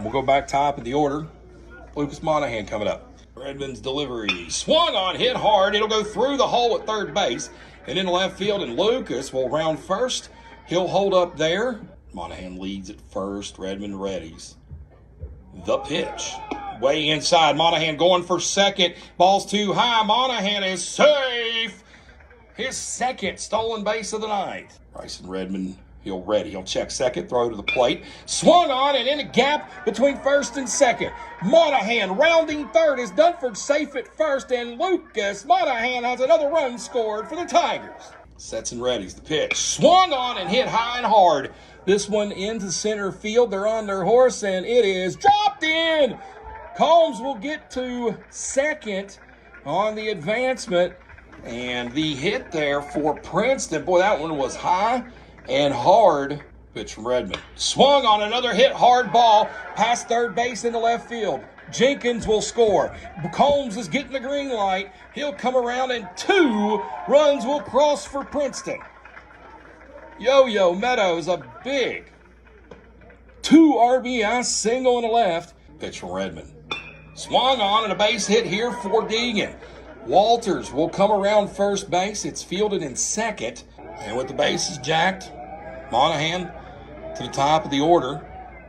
We'll go back top of the order. Lucas Monahan coming up. Redmond's delivery. Swung on, hit hard. It'll go through the hole at third base and in left field, and Lucas will round first. He'll hold up there. Monahan leads at first. Redmond readies. The pitch. Way inside. Monahan going for second. Ball's too high. Monahan is safe. His second stolen base of the night. Bryson Redmond, he'll ready. He'll check second, throw to the plate. Swung on and in a gap between first and second. Monahan rounding third. Is Dunford safe at first, and Lucas Monahan has another run scored for the Tigers. Sets and readies. The pitch. Swung on and hit high and hard. This one into center field. They're on their horse, and it is dropped in. Combs will get to second on the advancement. And the hit there for Princeton. Boy, that one was high and hard. Pitch from Redmond. Swung on another hit hard ball past third base into left field. Jenkins will score. Combs is getting the green light. He'll come around, and 2 runs will cross for Princeton. Yo-Yo Meadows, a big 2 RBI single in the left. Pitch from Redmond. Swung on and a base hit here for Deegan. Walters will come around first base. It's fielded in second. And with the bases jacked, Monahan to the top of the order.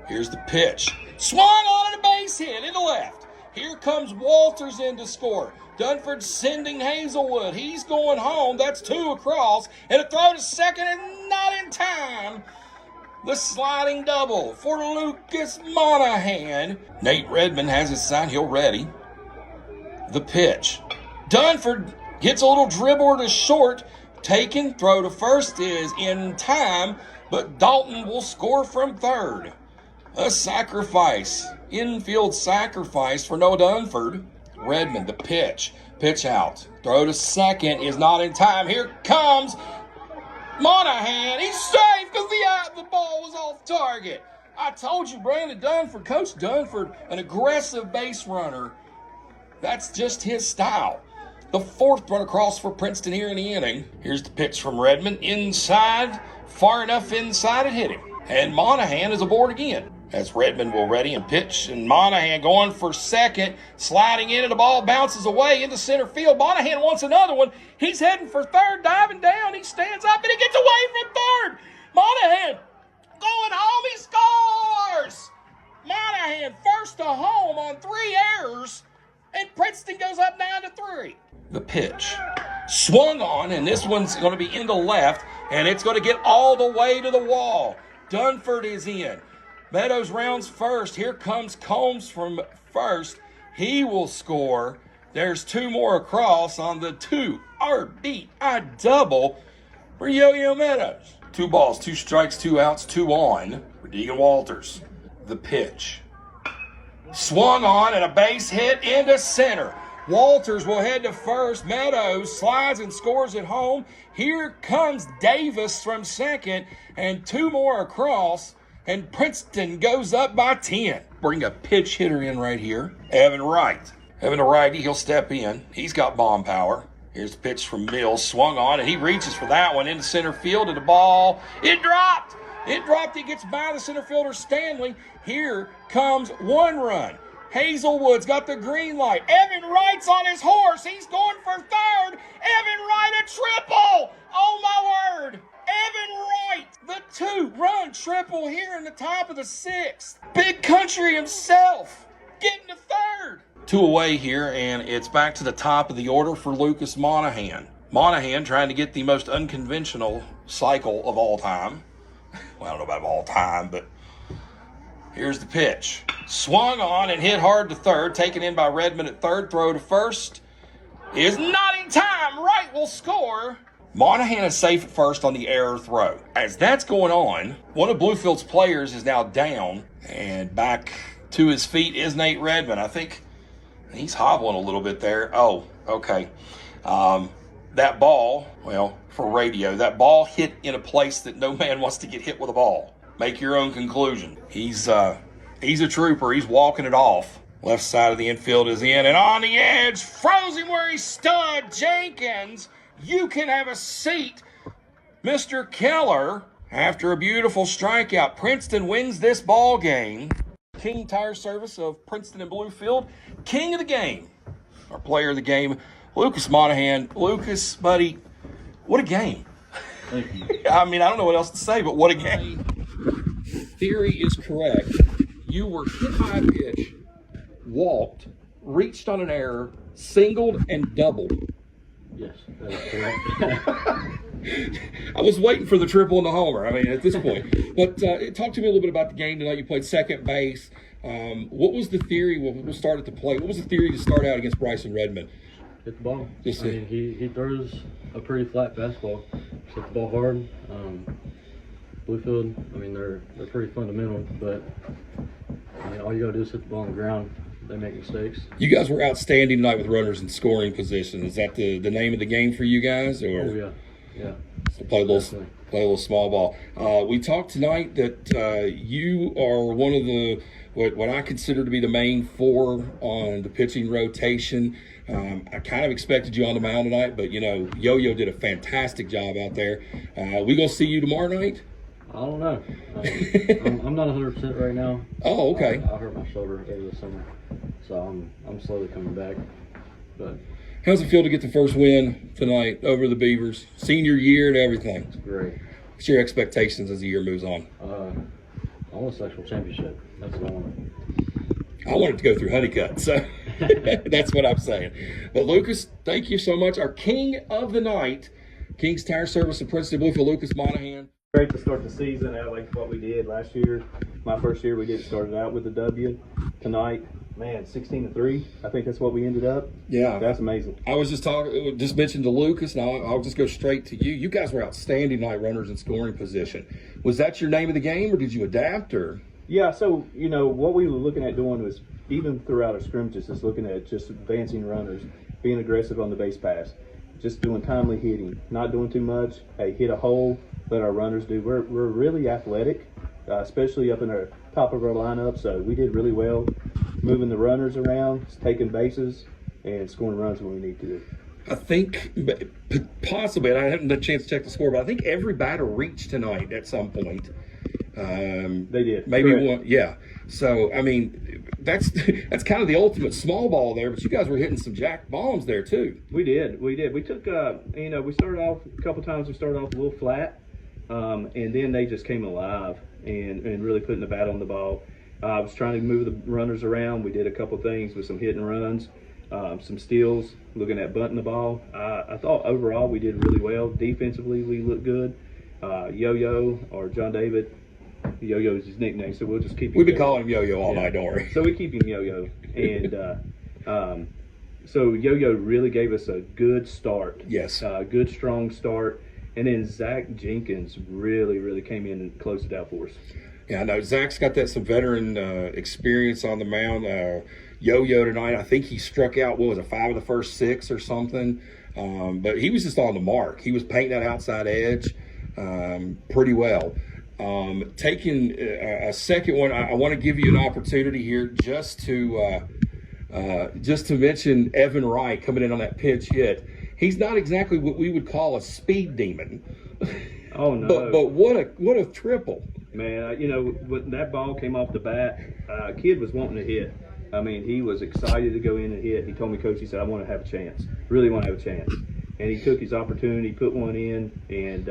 Here's the pitch. Swung on and a base hit into left. Here comes Walters in to score. Dunford sending Hazelwood. He's going home. That's 2 across. And a throw to second and not in time. The sliding double for Lucas Monahan. Nate Redmond has his sign. He'll ready. The pitch. Dunford gets a little dribble to short. Taken. Throw to first is in time, but Dalton will score from third. A sacrifice. Infield sacrifice for Noah Dunford. Redmond, the pitch. Pitch out. Throw to second is not in time. Here comes Monahan. He's safe because the ball was off target. I told you, Brandon Dunford, Coach Dunford, an aggressive base runner. That's just his style. The 4th run across for Princeton here in the inning. Here's the pitch from Redmond. Inside, far enough inside, it hit him. And Monahan is aboard again. As Redmond will ready and pitch, and Monahan going for second, sliding in, and the ball bounces away into center field. Monahan wants another one. He's heading for third, diving down. He stands up, and he gets away from third. Monahan going home. He scores. Monahan first to home on 3 errors, and Princeton goes up 9-3. The pitch. Swung on, and this one's going to be into left, and it's going to get all the way to the wall. Dunford is in. Meadows rounds first. Here comes Combs from first. He will score. There's 2 more across on the 2 RBI double for Yo-Yo Meadows. 2 balls, 2 strikes, 2 outs, 2 on for Deegan Walters. The pitch. Swung on and a base hit into center. Walters will head to first. Meadows slides and scores at home. Here comes Davis from second, and 2 more across. And Princeton goes up by 10. Bring a pitch hitter in right here. Evan Wright. Evan, a righty, he'll step in. He's got bomb power. Here's the pitch from Mills. Swung on, and he reaches for that one into center field, and the ball, it dropped. It dropped. It gets by the center fielder, Stanley. Here comes 1 run. Hazelwood's got the green light. Evan Wright's on his horse. He's going for third. Evan Wright, a triple. Oh, my word. Evan Wright, the 2-run triple here in the top of the 6th. Big Country himself getting to third. 2 away here, and it's back to the top of the order for Lucas Monahan. Monahan trying to get the most unconventional cycle of all time. Well, I don't know about all time, but here's the pitch. Swung on and hit hard to third. Taken in by Redmond at third. Throw to first is not in time. Wright will score. Monahan is safe at first on the error throw. As that's going on, one of Bluefield's players is now down, and back to his feet is Nate Redmond. I think he's hobbling a little bit there. Oh, okay. That ball, well, for radio, that ball hit in a place that no man wants to get hit with a ball. Make your own conclusion. He's a trooper. He's walking it off. Left side of the infield is in, and on the edge, froze him where he stood. Jenkins, you can have a seat. Mr. Keller, after a beautiful strikeout, Princeton wins this ball game. King Tire Service of Princeton and Bluefield. King of the game, our player of the game, Lucas Monahan. Lucas, buddy, what a game. Thank you. I mean, I don't know what else to say, but what a game. Theory is correct. You were hit by a pitch, walked, reached on an error, singled, and doubled. Yes, that is correct. I was waiting for the triple and the homer, I mean, at this point. But talk to me a little bit about the game tonight. You played second base. What was the theory? We'll start at the plate. What was the theory to start out against Bryson Redmond? Hit the ball. Just I mean, he throws a pretty flat fastball. Hit the ball hard. Bluefield, I mean, they're pretty fundamental, but I mean, all you got to do is hit the ball on the ground. They make mistakes. You guys were outstanding tonight with runners in scoring position. Is that the name of the game for you guys? Or? Oh, yeah. Yeah. So play a little small ball. We talked tonight that you are one of the what I consider to be the main four on the pitching rotation. I kind of expected you on the mound tonight, but Yo-Yo did a fantastic job out there. We gonna see you tomorrow night? I don't know. I'm not 100% right now. Oh, okay. I hurt my shoulder over the summer, so I'm slowly coming back. But how's it feel to get the first win tonight over the Beavers? Senior year and everything. it's great. What's your expectations as the year moves on? I want a sectional championship. That's what I want. I wanted to go through Honeycutt, so that's what I'm saying. But Lucas, thank you so much. Our king of the night, King's Tire Service of Princeton Bluefield, Lucas Monahan. Great to start the season out like what we did last year. My first year we did start it out with a W. Tonight, man, 16-3. I think that's what we ended up. Yeah, that's amazing. I was just mentioned to Lucas, and I'll just go straight to you. You guys were outstanding night runners in scoring position. Was that your name of the game, or did you adapt? Or yeah, so what we were looking at doing was even throughout our scrimmages, is looking at just advancing runners, being aggressive on the base pass, just doing timely hitting, not doing too much. Hey, hit a hole. Let our runners do. We're really athletic, especially up in our top of our lineup. So we did really well moving the runners around, taking bases, and scoring runs when we need to do. I think possibly, and I haven't had a chance to check the score, but I think every batter reached tonight at some point. They did. Maybe correct. one, yeah. So, I mean, that's kind of the ultimate small ball there, but you guys were hitting some jack bombs there too. We did. We took, we started off a couple times. We started off a little flat, and then they just came alive and really putting the bat on the ball. I was trying to move the runners around. We did a couple things with some hit and runs, some steals, looking at bunting the ball. I thought overall we did really well. Defensively, we looked good. Yo-Yo or John David, Yo-Yo is his nickname, so we'll just keep him. We've been calling him Yo-Yo all night, don't worry. So we keep him Yo-Yo. And so Yo-Yo really gave us a good start. Yes. Good, strong start. And then Zach Jenkins really came in and closed it out for us. Yeah, I know. Zach's got some veteran experience on the mound. Yo-Yo tonight, I think he struck out, 5 of the first 6 or something. But he was just on the mark. He was painting that outside edge pretty well. Taking a second one, I want to give you an opportunity here just to mention Evan Wright coming in on that pitch hit. He's not exactly what we would call a speed demon. Oh no! But what a triple! Man, when that ball came off the bat, kid was wanting to hit. I mean, he was excited to go in and hit. He told me, Coach, he said, I want to have a chance. Really want to have a chance. And he took his opportunity, put one in, and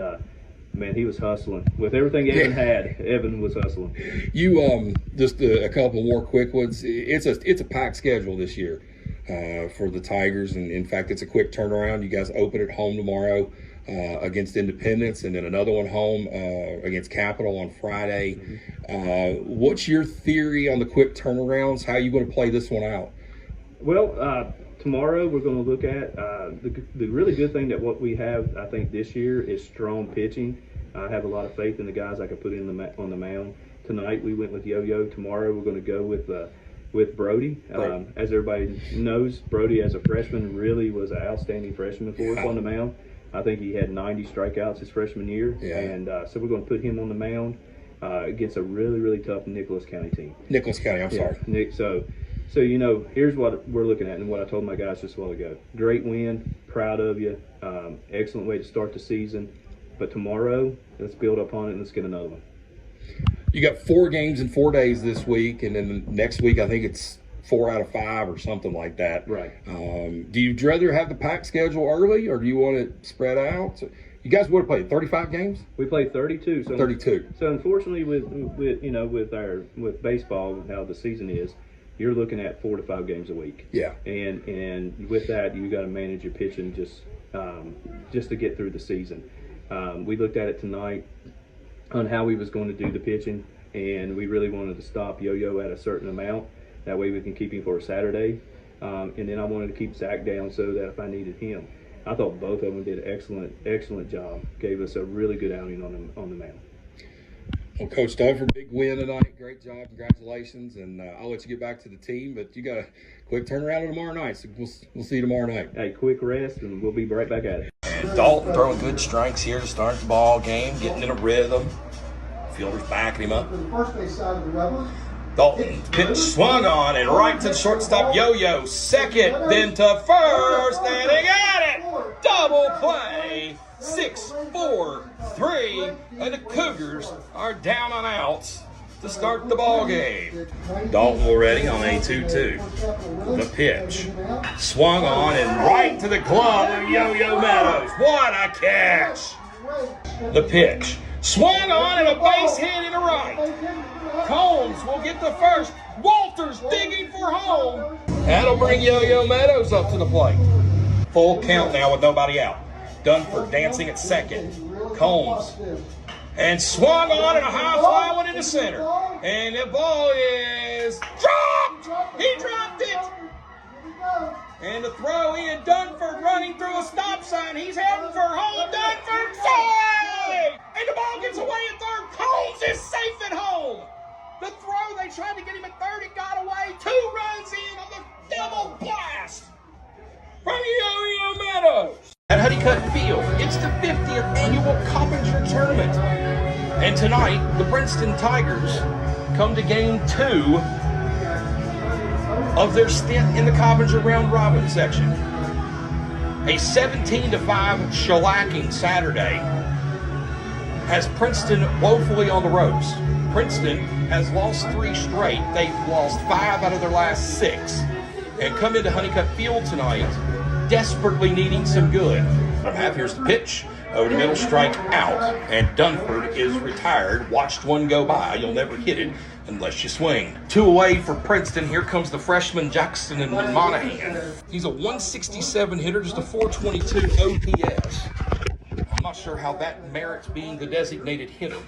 man, he was hustling. With everything Evan had, Evan was hustling. You just a couple more quick ones. It's a packed schedule this year for the Tigers, and in fact, it's a quick turnaround. You guys open at home tomorrow against Independence, and then another one home against Capital on Friday. What's your theory on the quick turnarounds? How are you going to play this one out? Well, tomorrow we're going to look at the really good thing that what we have, I think, this year is strong pitching. I have a lot of faith in the guys I could put in on the mound. Tonight we went with Yo-Yo. Tomorrow we're going to go with Brody. Right. As everybody knows, Brody as a freshman really was an outstanding freshman for us on the mound. I think he had 90 strikeouts his freshman year. Yeah. And so we're going to put him on the mound against a really tough Nicholas County team. Nicholas County, I'm sorry. Nick, so here's what we're looking at and what I told my guys just a while ago. Great win, proud of you, excellent way to start the season. But tomorrow, let's build upon it and let's get another one. You got 4 games in 4 days this week, and then next week I think it's 4 out of 5 or something like that. Right. Do you rather have the packed schedule early, or do you want it spread out? So you guys would have played 35 games? We played 32. So 32. So unfortunately, with with baseball, how the season is, you're looking at 4 to 5 games a week. Yeah. And with that, you got to manage your pitching just to get through the season. We looked at it tonight on how we was going to do the pitching, and we really wanted to stop Yo-Yo at a certain amount. That way we can keep him for a Saturday. And then I wanted to keep Zach down so that if I needed him. I thought both of them did an excellent job. Gave us a really good outing on the mound. Well, Coach Dunford, big win tonight. Great job. Congratulations. And I'll let you get back to the team, but you got a quick turnaround tomorrow night. So we'll see you tomorrow night. Hey, quick rest, and we'll be right back at it. And Dalton throwing good strikes here to start the ball game, getting in a rhythm. Fielders backing him up. Dalton pitch swung on and right to the shortstop. Yo-Yo second, then to first, and he got it. Double play. 6-4-3, and the Cougars are down on outs to start the ball game. Dalton already on a 2-2. The pitch swung on and right to the glove of Yo-Yo Meadows. What a catch! The pitch swung on and a base hit in the right. Combs will get the first. Walters digging for home. That'll bring Yo-Yo Meadows up to the plate. Full count now with nobody out. Dunford dancing at second. Combs. And swung on and a high fly went into center. And the ball is dropped! He dropped it! And the throw in, Dunford running through a stop sign. He's heading for home. Dunford saved! And the ball gets away at third. Combs is safe at home. The throw, they tried to get him at third. It got away. 2 runs in on the double blast from Yo-Yo Meadows. At Honeycutt Field, it's the 50th annual Coppinger Tournament. And tonight, the Princeton Tigers come to game 2 of their stint in the Coppinger Round Robin section. A 17-5 shellacking Saturday has Princeton woefully on the ropes. Princeton has lost 3 straight. They've lost 5 out of their last 6 and come into Honeycutt Field tonight desperately needing some good. Here's the pitch. Over the middle, strike out. And Dunford is retired. Watched one go by. You'll never hit it unless you swing. 2 away for Princeton. Here comes the freshman Jackson and Monahan. He's a 167 hitter, just a 422 OPS. I'm not sure how that merits being the designated hitter.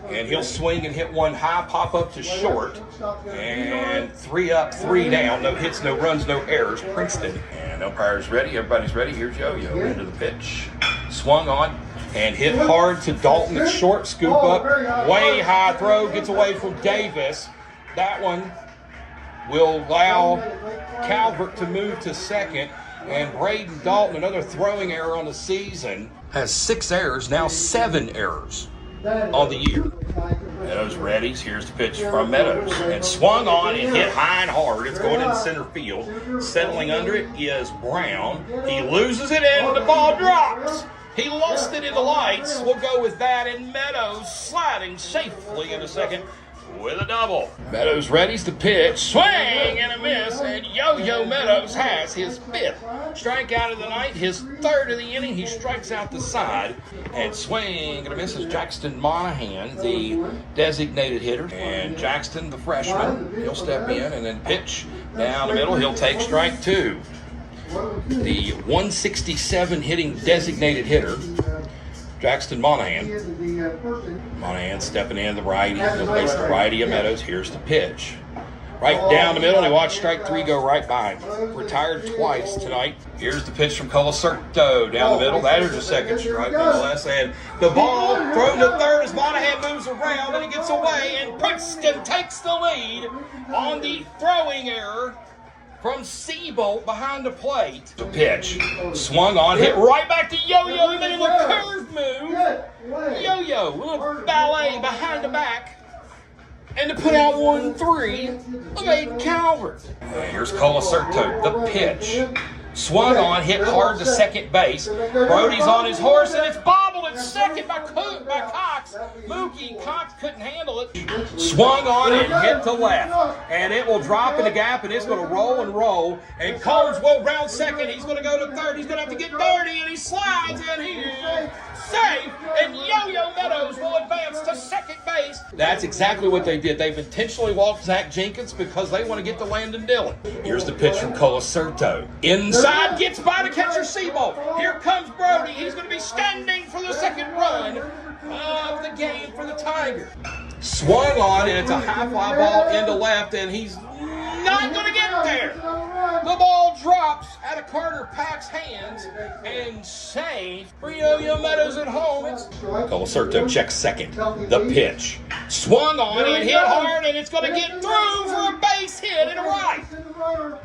And he'll swing and hit one high, pop up to short. And 3 up, 3 down. No hits, no runs, no errors. Princeton. And umpire's ready. Everybody's ready. Here's Yo-Yo into the pitch. Swung on and hit hard to Dalton at short. Scoop up. Way high throw. Gets away from Davis. That one will allow Calvert to move to second. And Braden Dalton, another throwing error on the season, has 6 errors, now 7 errors on the year. Meadows readies. Here's the pitch from Meadows. And swung on and hit high and hard. It's going into center field. Settling under it is Brown. He loses it and the ball drops. He lost it in the lights. We'll go with that. And Meadows sliding safely into second with a double. Meadows readies the pitch, swing and a miss, and Yo-Yo Meadows has his 5th strikeout of the night, his 3rd of the inning. He strikes out the side, and swing and a miss is Jackson Monahan, the designated hitter. And Jackson, the freshman, he'll step in and then pitch down the middle. He'll take strike 2. The 167 hitting designated hitter, Jackson Monahan. Monahan stepping in the righty. He'll face the righty of Meadows. Here's the pitch. Right down the middle, and he watched strike 3 go right by him. Retired twice tonight. Here's the pitch from Colacerto down the middle. That is a second strike nonetheless. And the ball thrown to third as Monahan moves around and he gets away. And Princeton takes the lead on the throwing error from Seabolt behind the plate. The pitch swung on, hit right back to Yo-Yo. He made a little curve move. Yo-Yo, a little ballet behind the back. And to put out 1-3 of Aiden Calvert. And here's Colacerto, the pitch. Swung on, hit hard to second base. Brody's on his horse, and it's bobbled, round second by Cox. Mookie Cox couldn't handle it. Swung on and hit to left. And it will drop in the gap, and it's going to roll and roll. And Combs will round second. He's going to go to third. He's going to have to get dirty, and he slides, and he is safe. And Yo-Yo Meadows will advance to second base. That's exactly what they did. They've intentionally walked Zach Jenkins because they want to get to Landon Dillon. Here's the pitch from Colasurto. Inside, gets by the catcher Seabold. Here comes Brody. He's going to be standing for the second run of the game for the Tigers. Swung on, and it's a high fly ball into left, and he's not going to get there. The ball drops out of Carter Pack's hands and safe for Yo-Yo Meadows at home. Colasurto checks second. The pitch. Swung on and hit hard, and it's going to get through for a base hit and a right.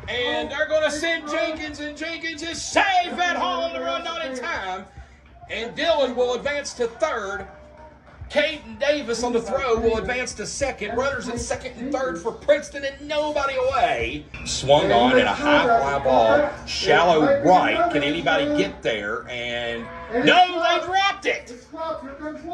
And they're going to send Jenkins, and Jenkins is safe at home. The run not in time. And Dillon will advance to third. Caden Davis on the throw will advance to second. Runners at second and third for Princeton and nobody away. Swung on in a high fly ball. Shallow right. Can anybody get there? And no, they dropped it.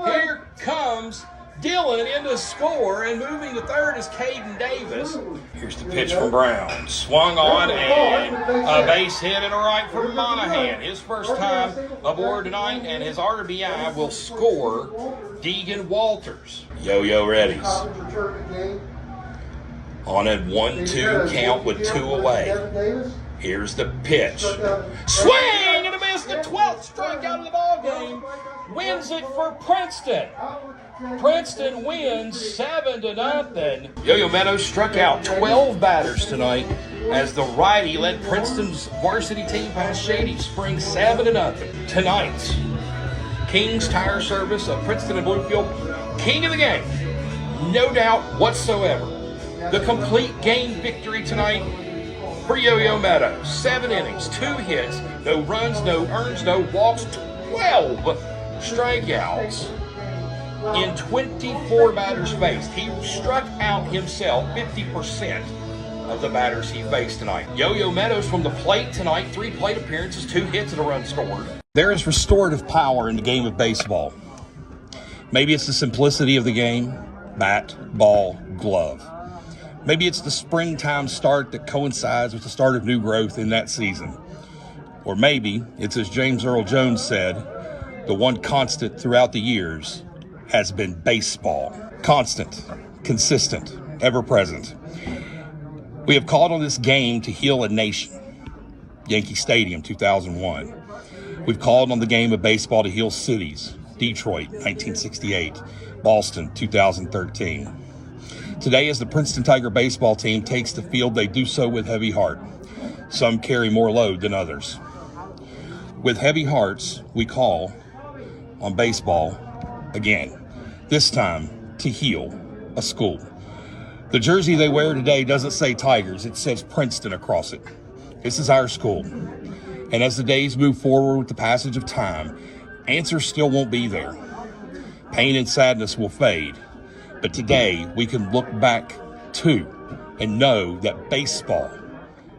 Here comes Dillon in to score, and moving to third is Caden Davis. Here's the pitch from Brown. Swung on, and a base hit and a right from Monahan. His first time aboard tonight, and his RBI will score Deegan Walters. Yo-Yo readies. On a 1-2 count with 2 away. Here's the pitch. Swing and a miss, the 12th strikeout of the ball game. Wins it for Princeton. Princeton wins 7-0. Yo-Yo Meadows struck out 12 batters tonight as the righty led Princeton's varsity team past Shady Springs 7-0. Tonight's King's Tire Service of Princeton and Bluefield, king of the game, no doubt whatsoever. The complete game victory tonight for Yo-Yo Meadows. 7 innings, 2 hits, no runs, no earns, no walks, 12 strikeouts in 24 batters faced. He struck out himself 50% of the batters he faced tonight. Yo-Yo Meadows from the plate tonight, 3 plate appearances, 2 hits and a run scored. There is restorative power in the game of baseball. Maybe it's the simplicity of the game, bat, ball, glove. Maybe it's the springtime start that coincides with the start of new growth in that season. Or maybe it's, as James Earl Jones said, the one constant throughout the years has been baseball. Constant, consistent, ever present. We have called on this game to heal a nation. Yankee Stadium, 2001. We've called on the game of baseball to heal cities. Detroit, 1968. Boston, 2013. Today, as the Princeton Tiger baseball team takes the field, they do so with heavy heart. Some carry more load than others. With heavy hearts, we call on baseball again, this time to heal a school. The jersey they wear today doesn't say Tigers, it says Princeton across it. This is our school. And as the days move forward with the passage of time, answers still won't be there. Pain and sadness will fade. But today we can look back to and know that baseball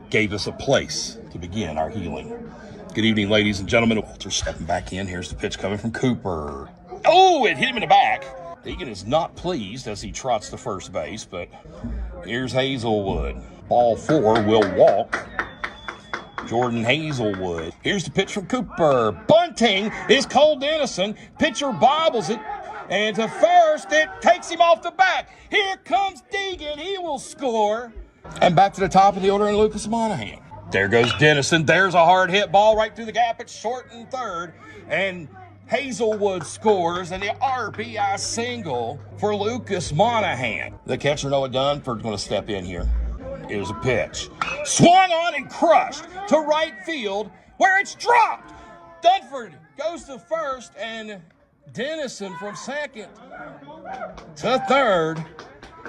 gave us a place to begin our healing. Good evening, ladies and gentlemen. Walter stepping back in. Here's the pitch coming from Cooper. Oh, it hit him in the back. Deegan is not pleased as he trots to first base, but here's Hazelwood. Ball 4 will walk Jordan Hazelwood. Here's the pitch from Cooper. Bunting is Cole Dennison. Pitcher bobbles it. And to first, it takes him off the back. Here comes Deegan. He will score. And back to the top of the order in Lucas Monahan. There goes Dennison. There's a hard hit ball right through the gap. It's short and third. And Hazelwood scores, and the RBI single for Lucas Monahan. The catcher, Noah Dunford's going to step in here. Here's a pitch. Swung on and crushed to right field, where it's dropped. Dunford goes to first, and Dennison from second to third.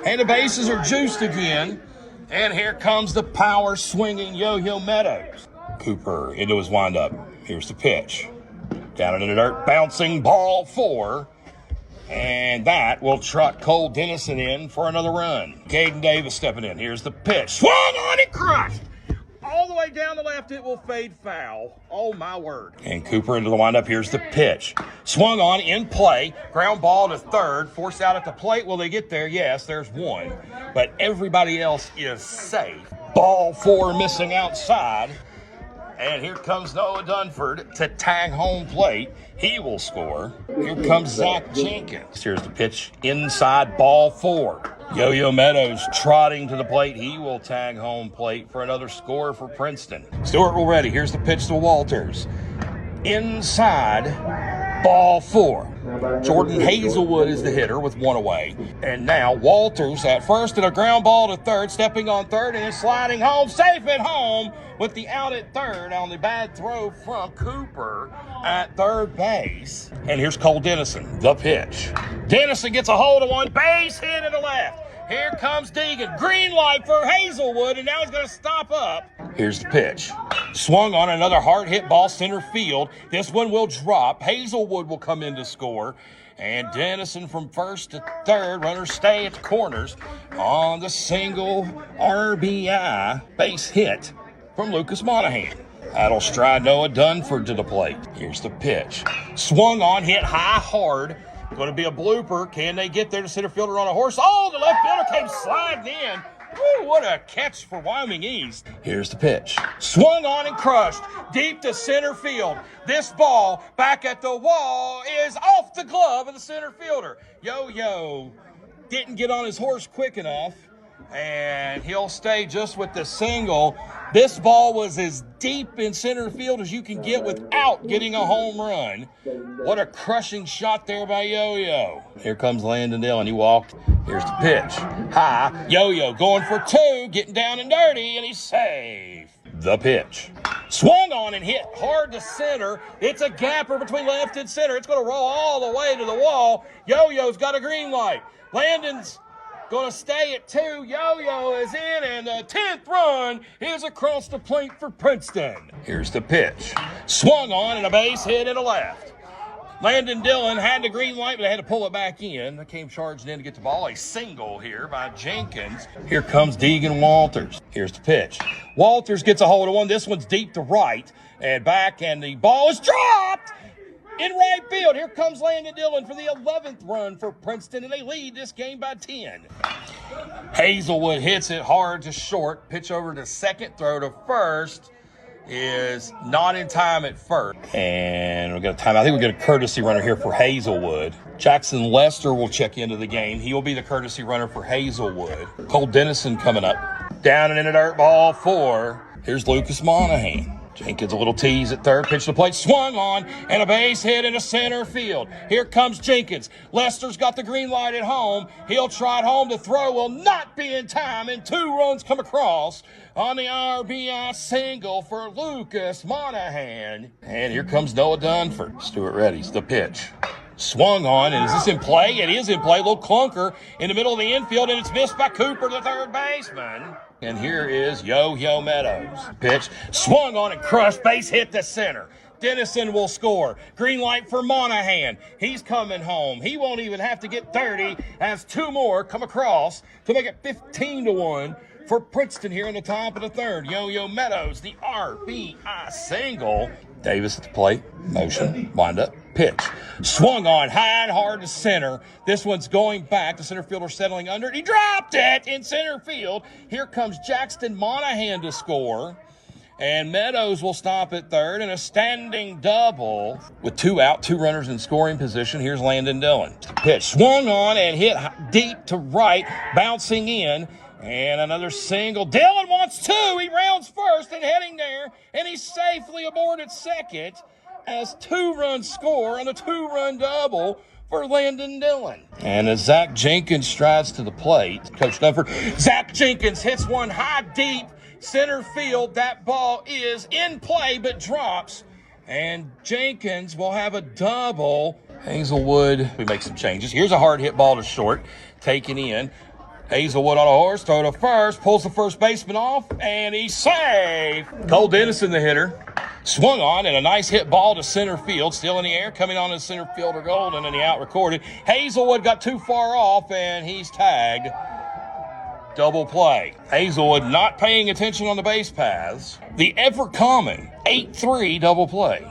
And the bases are juiced again. And here comes the power swinging Yo-Yo Meadows. Cooper into his windup. Here's the pitch. Down in the dirt, bouncing ball 4. And that will trot Cole Dennison in for another run. Caden Davis stepping in. Here's the pitch. Swung on and crushed. all the way down the left. It will fade foul. Oh, my word. And Cooper into the windup. Here's the pitch. Swung on, in play. Ground ball to third. Forced out at the plate. Will they get there? Yes, there's one. But everybody else is safe. Ball 4 missing outside. And here comes Noah Dunford to tag home plate. He will score. Here comes Zach Jenkins. Here's the pitch inside, ball 4. Yo-Yo Meadows trotting to the plate. He will tag home plate for another score for Princeton. Stewart will ready. Here's the pitch to Walters. Inside, ball 4. Jordan Hazelwood is the hitter with 1 away. And now Walters at first and a ground ball to third, stepping on third and sliding home, safe at home with the out at third on the bad throw from Cooper at third base. And here's Cole Dennison, the pitch. Dennison gets a hold of one, base hit to the left. Here comes Deegan, green light for Hazelwood, and now he's going to stop up. Here's the pitch. Swung on another hard hit ball center field. This one will drop. Hazelwood will come in to score. And Dennison from first to third. Runners stay at the corners on the single RBI base hit from Lucas Monahan. That'll stride Noah Dunford to the plate. Here's the pitch. Swung on, hit high, hard. Going to be a blooper. Can they get there to center fielder on a horse? Oh, the left fielder came sliding in. Woo, what a catch for Wyoming East. Here's the pitch. Swung on and crushed deep to center field. This ball back at the wall is off the glove of the center fielder. Yo-Yo didn't get on his horse quick enough, and he'll stay just with the single. This ball was as deep in center field as you can get without getting a home run. What a crushing shot there by Yo-Yo. Here comes Landon Dillon. He walked. Here's the pitch. High. Yo-Yo going for 2, getting down and dirty, and he's safe. The pitch. Swung on and hit hard to center. It's a gapper between left and center. It's going to roll all the way to the wall. Yo-Yo's got a green light. Landon's going to stay at 2. Yo-Yo is in, and the 10th run is across the plate for Princeton. Here's the pitch. Swung on and a base hit to the left. Landon Dillon had the green light, but they had to pull it back in. They came charging in to get the ball. A single here by Jenkins. Here comes Deegan Walters. Here's the pitch. Walters gets a hold of one. This one's deep to right and back, and the ball is dropped in right field. Here comes Landon Dillon for the 11th run for Princeton, and they lead this game by 10. Hazelwood hits it hard to short. Pitch over to second, throw to first is not in time at first. And we've got a time. I think we get a courtesy runner here for Hazelwood. Jackson Lester will check into the game. He will be the courtesy runner for Hazelwood. Cole Dennison coming up. Down and in a dirt, ball 4. Here's Lucas Monahan. Jenkins a little tease at third, pitch to the plate, swung on, and a base hit into center field. Here comes Jenkins. Lester's got the green light at home. He'll try it home. The throw will not be in time, and 2 runs come across on the RBI single for Lucas Monahan. And here comes Noah Dunford. Stewart readies the pitch. Swung on, and is this in play? It is in play. A little clunker in the middle of the infield, and it's missed by Cooper, the third baseman. And here is Yo-Yo Meadows. Pitch, swung on and crushed, base hit to center. Dennison will score. Green light for Monahan. He's coming home. He won't even have to get 30 as 2 more come across to make it 15-1 for Princeton here in the top of the third. Yo-Yo Meadows, the RBI single. Davis at the plate, motion, wind up, pitch. Swung on, high and hard to center. This one's going back. The center fielder settling under it. He dropped it in center field. Here comes Jackson Monahan to score. And Meadows will stop at third in a standing double. With 2 out, 2 runners in scoring position. Here's Landon Dillon. Pitch swung on and hit deep to right, bouncing in. And another single. Dillon wants 2. He rounds first and heading there. And he's safely aboard at second as 2 runs score on a 2-run double for Landon Dillon. And as Zach Jenkins strides to the plate, Coach Dunford, Zach Jenkins hits one high deep center field. That ball is in play but drops. And Jenkins will have a double. Hazelwood, we make some changes. Here's a hard hit ball to short, taken in. Hazelwood on a horse, throw to first, pulls the first baseman off, and he's safe. Cole Dennison, the hitter, swung on, and a nice hit ball to center field, still in the air, coming on to center fielder Golden, and the out recorded. Hazelwood got too far off, and he's tagged double play. Hazelwood not paying attention on the base paths. The ever common 8-3 double play.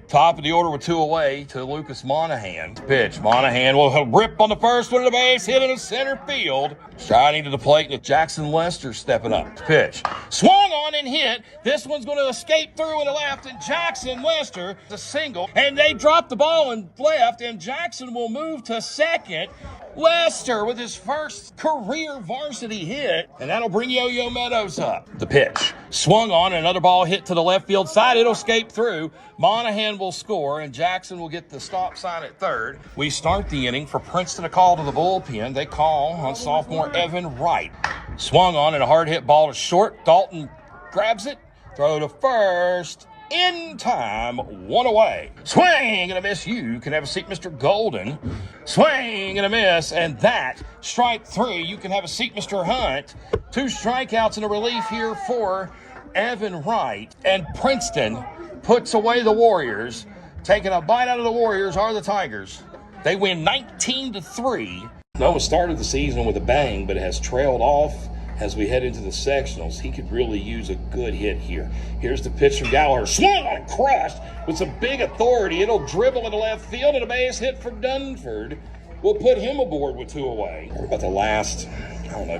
Top of the order with 2 away to Lucas Monahan. Pitch. Monahan will rip on the first one of the base, hit in the center field. Striding to the plate, and Jackson Lester stepping up. Pitch. Swung on and hit. This one's going to escape through in the left, and Jackson Lester, the single. And they drop the ball in left, and Jackson will move to second. Lester with his first career varsity hit, and that'll bring Yo-Yo Meadows up. The pitch. Swung on, and another ball hit to the left field side. It'll escape through. Monahan will score, and Jackson will get the stop sign at third. We start the inning for Princeton, a call to the bullpen. They call on sophomore Evan Wright. Swung on, and a hard hit ball to short. Dalton grabs it. Throw to first. In time, 1 away. Swing and a miss. You can have a seat, Mr. Golden. Swing and a miss, and that, strike 3. You can have a seat, Mr. Hunt. 2 strikeouts and a relief here for Evan Wright. And Princeton puts away the Warriors. Taking a bite out of the Warriors are the Tigers. They win 19-3. Noah started the season with a bang, but has trailed off as we head into the sectionals. He could really use a good hit here. Here's the pitch from Gallagher. Swung on and crushed with some big authority. It'll dribble into left field, and a base hit for Dunford will put him aboard with 2 away. About the last,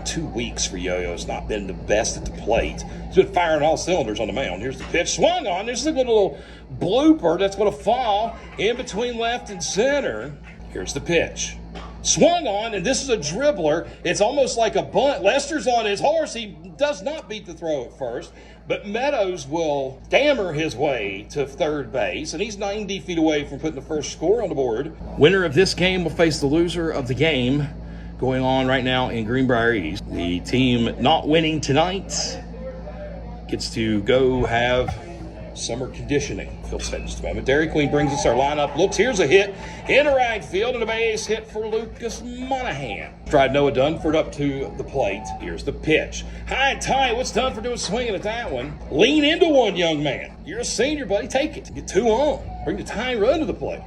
2 weeks for Yo-Yo has not been the best at the plate. He's been firing all cylinders on the mound. Here's the pitch. Swung on. There's a good little blooper that's going to fall in between left and center. Here's the pitch. Swung on, and this is a dribbler. It's almost like a bunt. Lester's on his horse. He does not beat the throw at first, but Meadows will stammer his way to third base, and he's 90 feet away from putting the first score on the board. Winner of this game will face the loser of the game going on right now in Greenbrier East. The team not winning tonight gets to go have summer conditioning. Phil said just a moment. Dairy Queen brings us our lineup. Looks, here's a hit into right field, and a base hit for Lucas Monahan. Tried Noah Dunford up to the plate. Here's the pitch. High and tight. What's Dunford doing swinging at that one? Lean into one, young man. You're a senior, buddy. Take it. Get 2 on. Bring the tying run to the plate.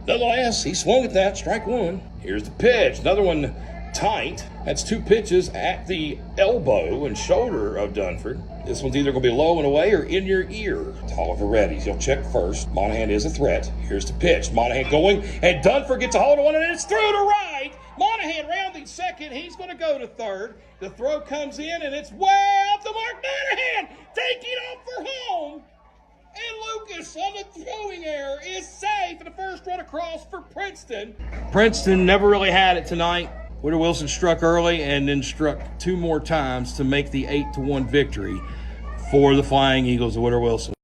Nonetheless, he swung at that. Strike 1. Here's the pitch. Another one tight. That's 2 pitches at the elbow and shoulder of Dunford. This one's either going to be low and away or in your ear. It's Oliver Reddy's. He'll check first. Monahan is a threat. Here's the pitch. Monahan going, and Dunford gets a hold of one, and it's through to right. Monahan rounding second. He's going to go to third. The throw comes in, and it's way off the mark. Monahan taking off for home. And Lucas on the throwing error is safe, and the first run across for Princeton. Princeton never really had it tonight. Whitter Wilson struck early and then struck 2 more times to make the 8-1 victory for the Flying Eagles of Whitter Wilson.